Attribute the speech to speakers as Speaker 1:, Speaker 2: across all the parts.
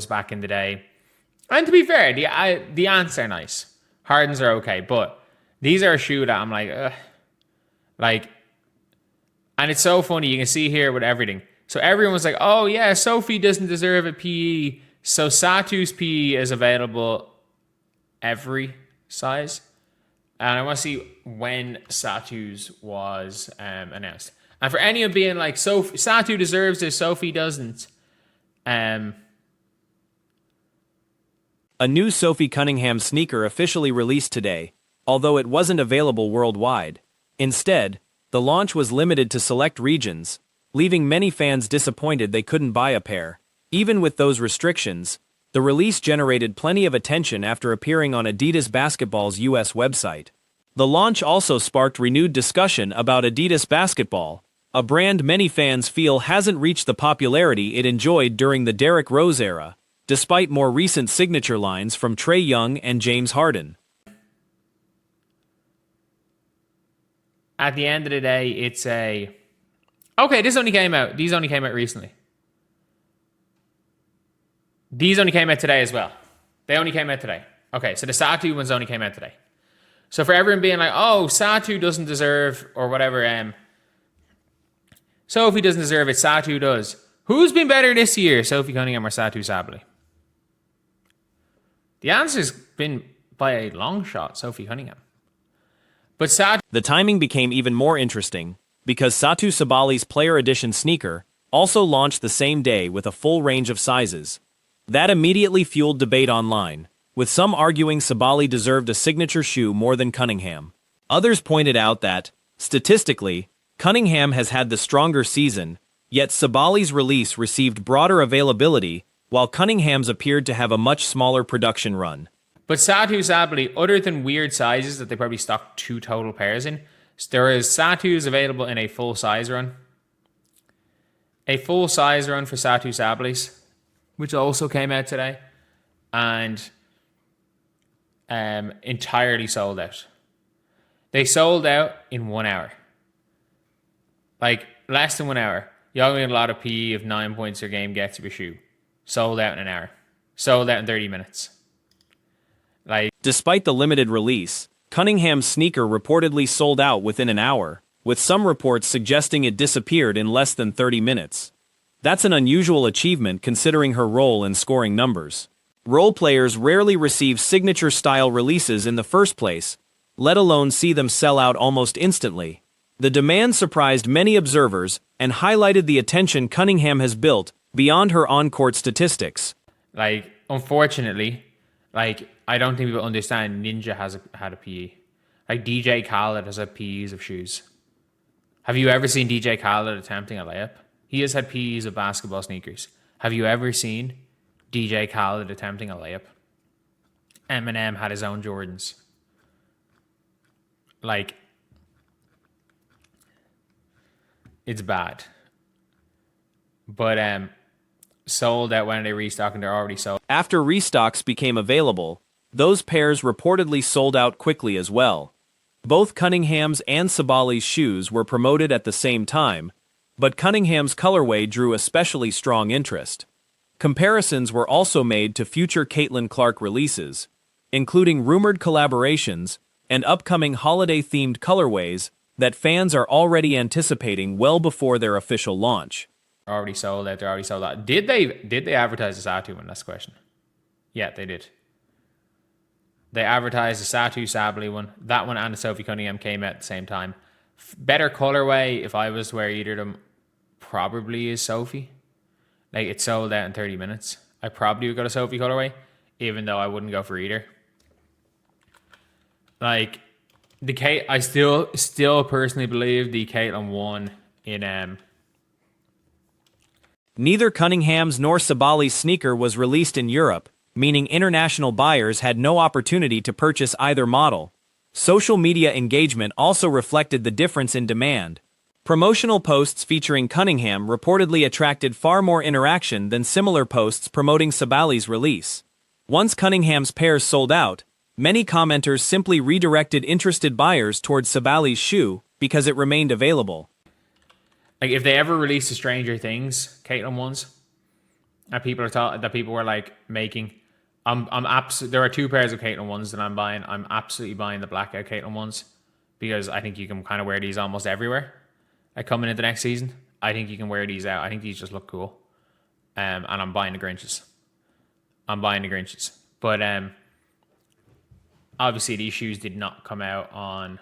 Speaker 1: back in the day. And to be fair, the ants are nice. Hardens are okay, but these are a shoe that I'm like, ugh. Like, and it's so funny. You can see here with everything. So everyone was like, oh yeah, Sophie doesn't deserve a PE. So Satu's PE is available every size. And I want to see when Satu's was announced. And for anyone being like, Satu deserves this, Sophie doesn't.
Speaker 2: A new Sophie Cunningham sneaker officially released today, although it wasn't available worldwide. Instead, the launch was limited to select regions, leaving many fans disappointed they couldn't buy a pair. Even with those restrictions, the release generated plenty of attention after appearing on Adidas Basketball's US website. The launch also sparked renewed discussion about Adidas Basketball, a brand many fans feel hasn't reached the popularity it enjoyed during the Derrick Rose era, despite more recent signature lines from Trae Young and James Harden.
Speaker 1: At the end of the day, it's a... Okay, this only came out. These only came out recently. These only came out today as well. They only came out today. Okay, so the Satu ones only came out today. So for everyone being like, oh, Satu doesn't deserve, or whatever, Sophie doesn't deserve it, Satu does. Who's been better this year, Sophie Cunningham or Satu Sabley? The answer's been, by a long shot, Sophie Cunningham. But
Speaker 2: the timing became even more interesting, because Satu Sabali's Player Edition sneaker also launched the same day with a full range of sizes. That immediately fueled debate online, with some arguing Sabali deserved a signature shoe more than Cunningham. Others pointed out that, statistically, Cunningham has had the stronger season, yet Sabali's release received broader availability, while Cunningham's appeared to have a much smaller production run.
Speaker 1: But Satu Sabali, other than weird sizes that they probably stocked 2 total pairs in, there is Satu's available in a full size run. A full size run for Satu Sabali's, which also came out today, and entirely sold out. They sold out in 1 hour. Like, less than 1 hour. You only get a lot of PE of 9 points your game gets your shoe. Sold out in an hour. Sold out in 30 minutes. Like,
Speaker 2: despite the limited release, Cunningham's sneaker reportedly sold out within an hour, with some reports suggesting it disappeared in less than 30 minutes. That's an unusual achievement considering her role in scoring numbers. Role players rarely receive signature-style releases in the first place, let alone see them sell out almost instantly. The demand surprised many observers and highlighted the attention Cunningham has built beyond her on-court statistics.
Speaker 1: Like, unfortunately, like, I don't think people understand Ninja had a PE. Like, DJ Khaled has had PEs of shoes. Have you ever seen DJ Khaled attempting a layup? He has had PEs of basketball sneakers. Have you ever seen DJ Khaled attempting a layup? Eminem had his own Jordans. Like, it's bad. But sold out when they restock, and they're already sold.
Speaker 2: After restocks became available, those pairs reportedly sold out quickly as well. Both Cunningham's and Sabali's shoes were promoted at the same time, but Cunningham's colorway drew especially strong interest. Comparisons were also made to future Caitlin Clark releases, including rumored collaborations and upcoming holiday-themed colorways that fans are already anticipating well before their official launch.
Speaker 1: Already sold out, they're already sold out. Did they advertise the Satu one? That's the question. Yeah, they did. They advertised the Satu Sabali one. That one and the Sophie Cunningham came out at the same time. Better colorway, if I was to wear either of them, probably is Sophie. Like, it sold out in 30 minutes. I probably would go to Sophie colorway, even though I wouldn't go for either. Like, I still personally believe the Caitlin won in
Speaker 2: Neither Cunningham's nor Sabali's sneaker was released in Europe, meaning international buyers had no opportunity to purchase either model. Social media engagement also reflected the difference in demand. Promotional posts featuring Cunningham reportedly attracted far more interaction than similar posts promoting Sabali's release. Once Cunningham's pairs sold out, many commenters simply redirected interested buyers towards Sabali's shoe because it remained available.
Speaker 1: Like, if they ever release the Stranger Things Caitlin ones, And people were like making. I'm absolutely. There are two pairs of Caitlin ones that I'm buying. I'm absolutely buying the blackout Caitlin ones because I think you can kind of wear these almost everywhere. Like coming into next season, I think you can wear these out. I think these just look cool. And I'm buying the Grinches. But obviously these shoes did not come out on.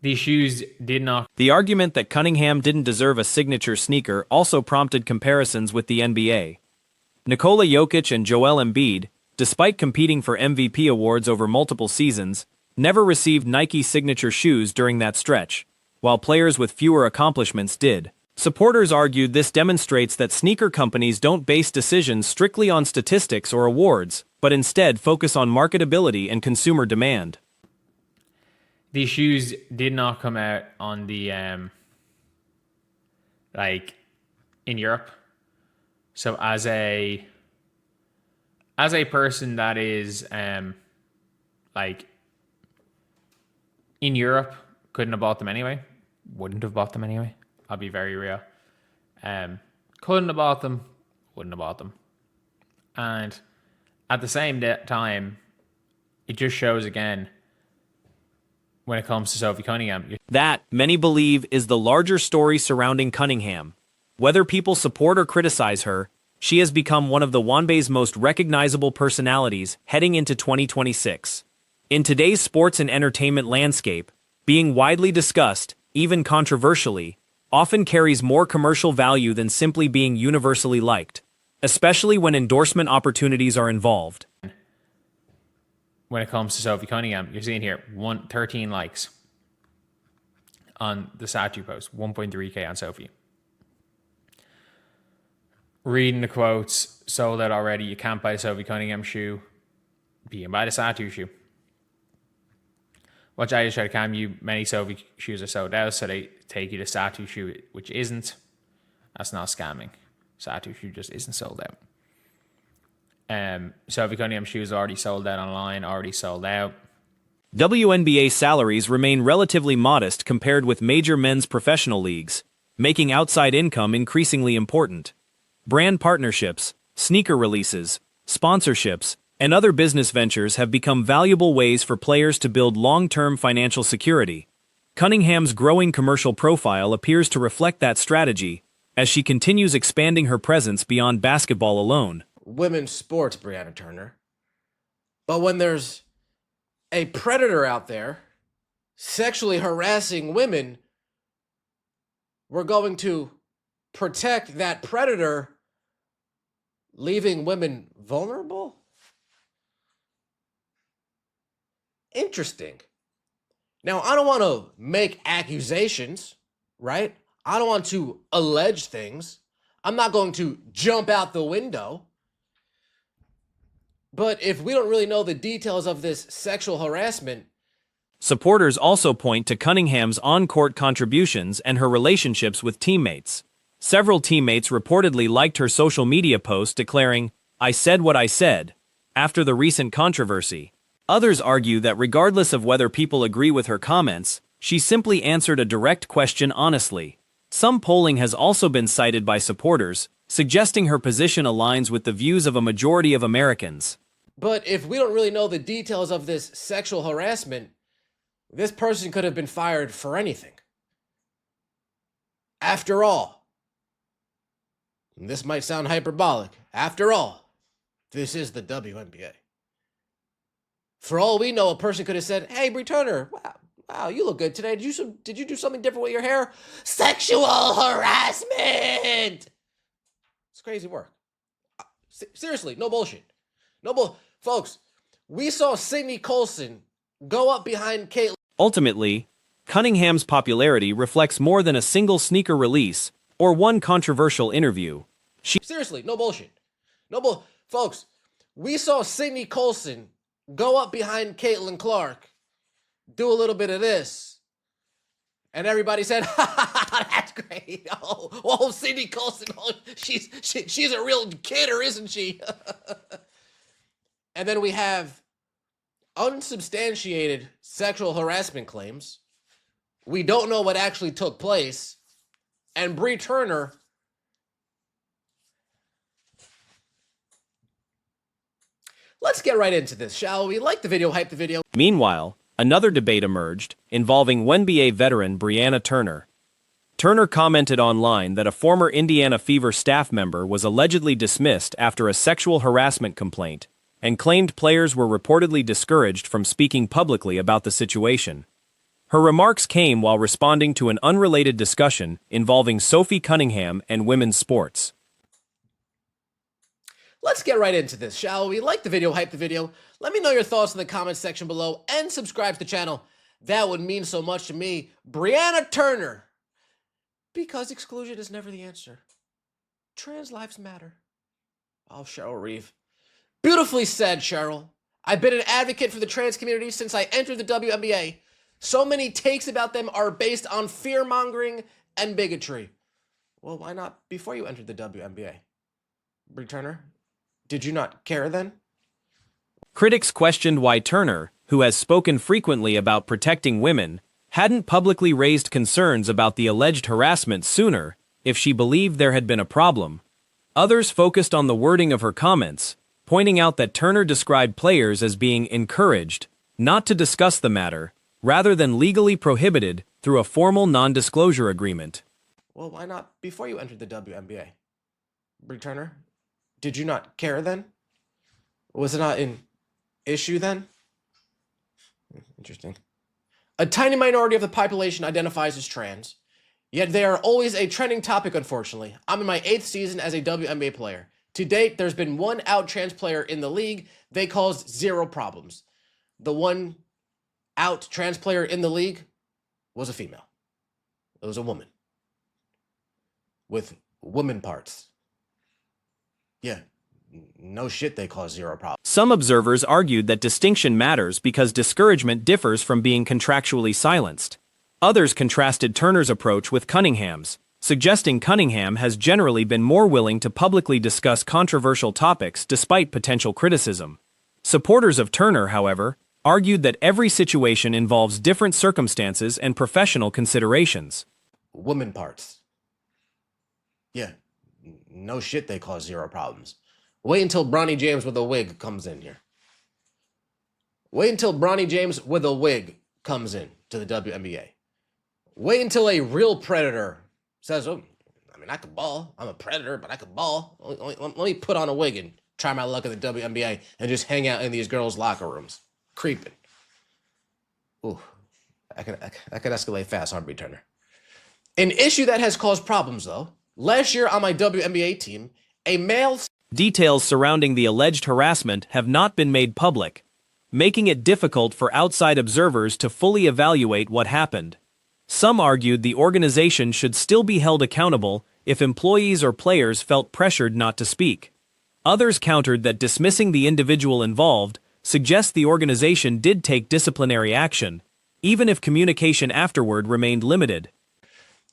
Speaker 1: These shoes did not.
Speaker 2: The argument that Cunningham didn't deserve a signature sneaker also prompted comparisons with the NBA. Nikola Jokic and Joel Embiid, despite competing for MVP awards over multiple seasons, never received Nike signature shoes during that stretch, while players with fewer accomplishments did. Supporters argued this demonstrates that sneaker companies don't base decisions strictly on statistics or awards, but instead focus on marketability and consumer demand.
Speaker 1: These shoes did not come out on the like in Europe. So as a person that is like in Europe, couldn't have bought them anyway. Wouldn't have bought them anyway. I'll be very real. Couldn't have bought them. Wouldn't have bought them. And at the same time, it just shows again when it comes to Sophie Cunningham.
Speaker 2: That, many believe, is the larger story surrounding Cunningham. Whether people support or criticize her, she has become one of the WNBA's most recognizable personalities heading into 2026. In today's sports and entertainment landscape, being widely discussed, even controversially, often carries more commercial value than simply being universally liked, especially when endorsement opportunities are involved.
Speaker 1: When it comes to Sophie Cunningham, you're seeing here 13 likes on the statue post, 1.3K on Sophie. Reading the quotes, sold out already. You can't buy the Sophie Cunningham shoe, but you can buy the statue shoe. Watch I just try to calm you. Many Sophie shoes are sold out, so they take you to statue shoe, which isn't. That's not scamming. Statue shoe just isn't sold out. Sophie Cunningham shoes already sold out online, already sold out.
Speaker 2: WNBA salaries remain relatively modest compared with major men's professional leagues, making outside income increasingly important. Brand partnerships, sneaker releases, sponsorships, and other business ventures have become valuable ways for players to build long-term financial security. Cunningham's growing commercial profile appears to reflect that strategy, as she continues expanding her presence beyond basketball alone.
Speaker 3: Women's sports, Brianna Turner. But when there's a predator out there sexually harassing women, we're going to protect that predator, leaving women vulnerable? Interesting. Now, I don't want to make accusations, right? I don't want to allege things. I'm not going to jump out the window. But if we don't really know the details of this sexual harassment...
Speaker 2: Supporters also point to Cunningham's on-court contributions and her relationships with teammates. Several teammates reportedly liked her social media post declaring, "I said what I said," after the recent controversy. Others argue that regardless of whether people agree with her comments, she simply answered a direct question honestly. Some polling has also been cited by supporters, suggesting her position aligns with the views of a majority of Americans.
Speaker 3: But if we don't really know the details of this sexual harassment, this person could have been fired for anything. After all, and this might sound hyperbolic, after all, this is the WNBA. For all we know, a person could have said, "Hey, Bree Turner, wow, you look good today. Did you do something different with your hair?" Sexual harassment! It's crazy work. Seriously, no bullshit. Folks, we saw Sydney Colson go up behind Caitlin.
Speaker 2: Ultimately, Cunningham's popularity reflects more than a single sneaker release or one controversial interview.
Speaker 3: Seriously, no bullshit. Folks, we saw Sydney Colson go up behind Caitlin Clark, do a little bit of this, and everybody said, "That's great. Oh, Sydney Colson, she's a real kidder, isn't she?" And then we have unsubstantiated sexual harassment claims. We don't know what actually took place. And Bree Turner Let's get right into this, shall we? Like the video, hype the video.
Speaker 2: Meanwhile, another debate emerged involving WNBA veteran Brianna Turner. Turner commented online that a former Indiana Fever staff member was allegedly dismissed after a sexual harassment complaint and claimed players were reportedly discouraged from speaking publicly about the situation. Her remarks came while responding to an unrelated discussion involving Sophie Cunningham and women's sports.
Speaker 3: Let's get right into this, shall we? Like the video, hype the video. Let me know your thoughts in the comments section below and subscribe to the channel. That would mean so much to me. Brianna Turner. Because exclusion is never the answer. Trans lives matter. Oh, Cheryl Reeve. Beautifully said, Cheryl. I've been an advocate for the trans community since I entered the WNBA. So many takes about them are based on fear-mongering and bigotry. Well, why not before you entered the WNBA? Brie Turner, did you not care then?
Speaker 2: Critics questioned why Turner, who has spoken frequently about protecting women, hadn't publicly raised concerns about the alleged harassment sooner if she believed there had been a problem. Others focused on the wording of her comments, pointing out that Turner described players as being encouraged not to discuss the matter, rather than legally prohibited through a formal non-disclosure agreement.
Speaker 3: Well, why not before you entered the WNBA? Brie Turner, did you not care then? Was it not an issue then? Interesting. A tiny minority of the population identifies as trans, yet they are always a trending topic, unfortunately. I'm in my 8th season as a WNBA player. To date, there's been one out trans player in the league. They caused 0 problems. The one out trans player in the league was a female. It was a woman with woman parts. Yeah, no shit, they caused 0 problems.
Speaker 2: Some observers argued that distinction matters because discouragement differs from being contractually silenced. Others contrasted Turner's approach with Cunningham's, suggesting Cunningham has generally been more willing to publicly discuss controversial topics despite potential criticism. Supporters of Turner, however, argued that every situation involves different circumstances and professional considerations.
Speaker 3: Woman parts. Yeah, no shit, they cause 0 problems. Wait until Bronny James with a wig comes in here. Wait until Bronny James with a wig comes in to the WNBA. Wait until a real predator says, oh, I mean, I can ball. I'm a predator, but I can ball. Let me put on a wig and try my luck in the WNBA and just hang out in these girls' locker rooms. Creeping. Ooh, I could escalate fast, huh, Brie Turner? An issue that has caused problems, though. Last year on my WNBA team, a male...
Speaker 2: Details surrounding the alleged harassment have not been made public, making it difficult for outside observers to fully evaluate what happened. Some argued the organization should still be held accountable if employees or players felt pressured not to speak. Others countered that dismissing the individual involved suggests the organization did take disciplinary action, even if communication afterward remained limited.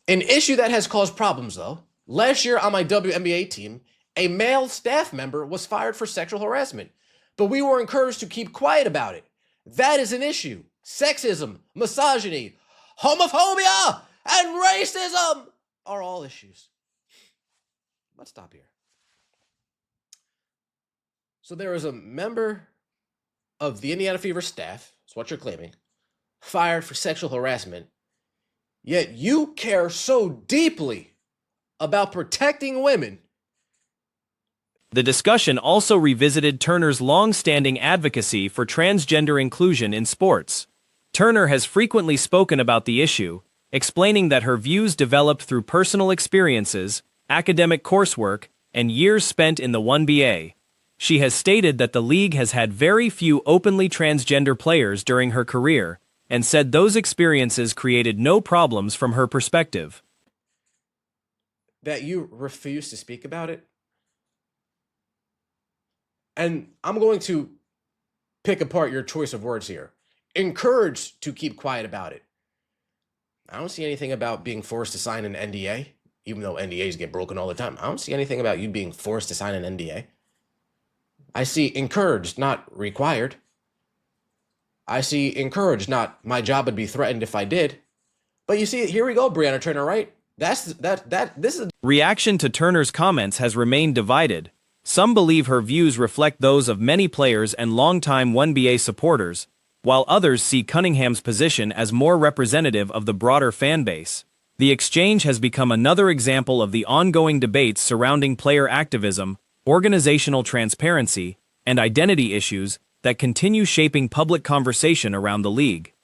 Speaker 3: An issue that has caused problems, though. Last year on my WNBA team, a male staff member was fired for sexual harassment, but we were encouraged to keep quiet about it. That is an issue. Sexism, misogyny, homophobia, and racism are all issues. Let's stop here. So there is a member of the Indiana Fever staff, that's what you're claiming, fired for sexual harassment, yet you care so deeply about protecting women.
Speaker 2: The discussion also revisited Turner's long-standing advocacy for transgender inclusion in sports. Turner has frequently spoken about the issue, explaining that her views developed through personal experiences, academic coursework, and years spent in the WNBA. She has stated that the league has had very few openly transgender players during her career, and said those experiences created no problems from her perspective.
Speaker 3: That you refuse to speak about it? And I'm going to pick apart your choice of words here. Encouraged to keep quiet about it. I don't see anything about being forced to sign an NDA, even though NDAs get broken all the time. I don't see anything about you being forced to sign an NDA. I see encouraged, not required. I see encouraged, not my job would be threatened if I did. But you see, here we go, Brianna Turner, right? This is
Speaker 2: Reaction to Turner's comments has remained divided. Some believe her views reflect those of many players and longtime WNBA supporters, while others see Cunningham's position as more representative of the broader fan base. The exchange has become another example of the ongoing debates surrounding player activism, organizational transparency, and identity issues that continue shaping public conversation around the league.